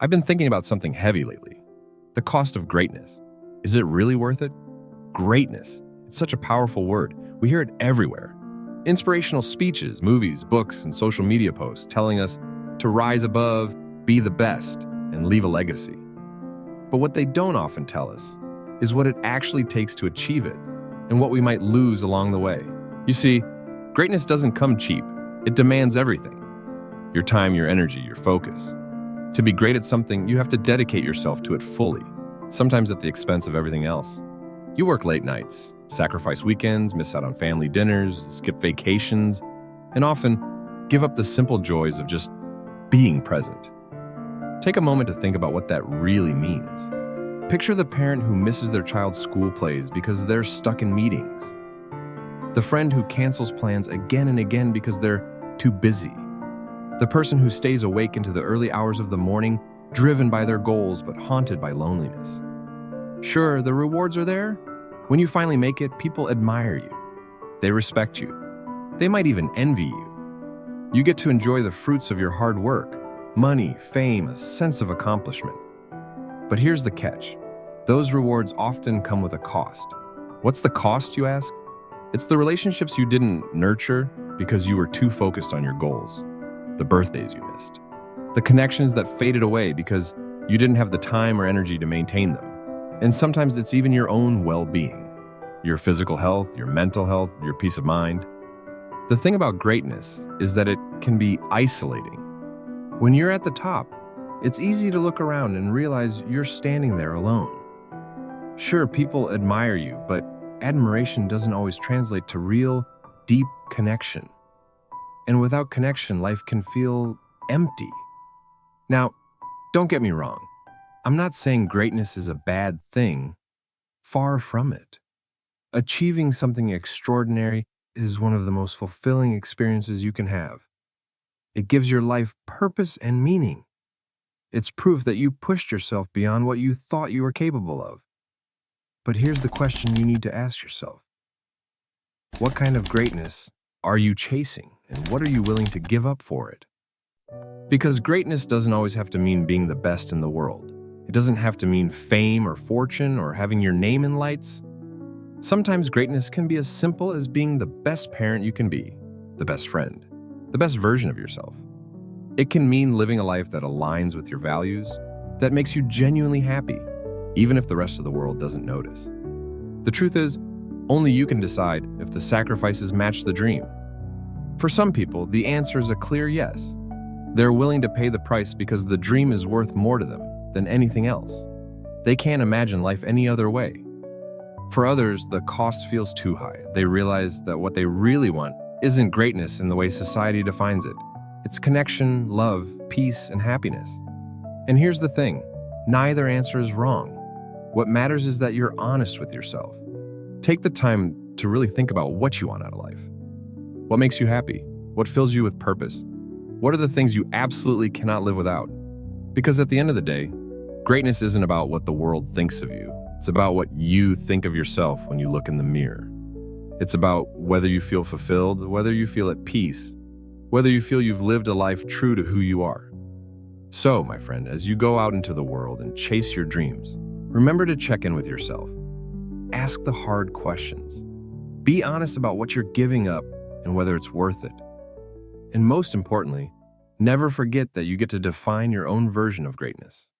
I've been thinking about something heavy lately. The cost of greatness. Is it really worth it? Greatness. It's such a powerful word. We hear it everywhere. Inspirational speeches, movies, books, and social media posts telling us to rise above, be the best, and leave a legacy. But what they don't often tell us is what it actually takes to achieve it and what we might lose along the way. You see, greatness doesn't come cheap. It demands everything. Your time, your energy, your focus. To be great at something, you have to dedicate yourself to it fully, sometimes at the expense of everything else. You work late nights, sacrifice weekends, miss out on family dinners, skip vacations, and often give up the simple joys of just being present. Take a moment to think about what that really means. Picture the parent who misses their child's school plays because they're stuck in meetings. The friend who cancels plans again and again because they're too busy. The person who stays awake into the early hours of the morning, driven by their goals but haunted by loneliness. Sure, the rewards are there. When you finally make it, people admire you. They respect you. They might even envy you. You get to enjoy the fruits of your hard work, money, fame, a sense of accomplishment. But here's the catch. Those rewards often come with a cost. What's the cost, you ask? It's the relationships you didn't nurture because you were too focused on your goals. The birthdays you missed. The connections that faded away because you didn't have the time or energy to maintain them. And sometimes it's even your own well-being. Your physical health, your mental health, your peace of mind. The thing about greatness is that it can be isolating. When you're at the top, it's easy to look around and realize you're standing there alone. Sure, people admire you, but admiration doesn't always translate to real, deep connection. And without connection, life can feel empty. Now, don't get me wrong. I'm not saying greatness is a bad thing. Far from it. Achieving something extraordinary is one of the most fulfilling experiences you can have. It gives your life purpose and meaning. It's proof that you pushed yourself beyond what you thought you were capable of. But here's the question you need to ask yourself. What kind of greatness are you chasing, and what are you willing to give up for it? Because greatness doesn't always have to mean being the best in the world. It doesn't have to mean fame or fortune or having your name in lights. Sometimes greatness can be as simple as being the best parent you can be, the best friend, the best version of yourself. It can mean living a life that aligns with your values, that makes you genuinely happy, even if the rest of the world doesn't notice. The truth is, only you can decide if the sacrifices match the dream. For some people, the answer is a clear yes. They're willing to pay the price because the dream is worth more to them than anything else. They can't imagine life any other way. For others, the cost feels too high. They realize that what they really want isn't greatness in the way society defines it. It's connection, love, peace, and happiness. And here's the thing, neither answer is wrong. What matters is that you're honest with yourself. Take the time to really think about what you want out of life. What makes you happy? What fills you with purpose? What are the things you absolutely cannot live without? Because at the end of the day, greatness isn't about what the world thinks of you. It's about what you think of yourself when you look in the mirror. It's about whether you feel fulfilled, whether you feel at peace, whether you feel you've lived a life true to who you are. So, my friend, as you go out into the world and chase your dreams, remember to check in with yourself. Ask the hard questions. Be honest about what you're giving up and whether it's worth it. And most importantly, never forget that you get to define your own version of greatness.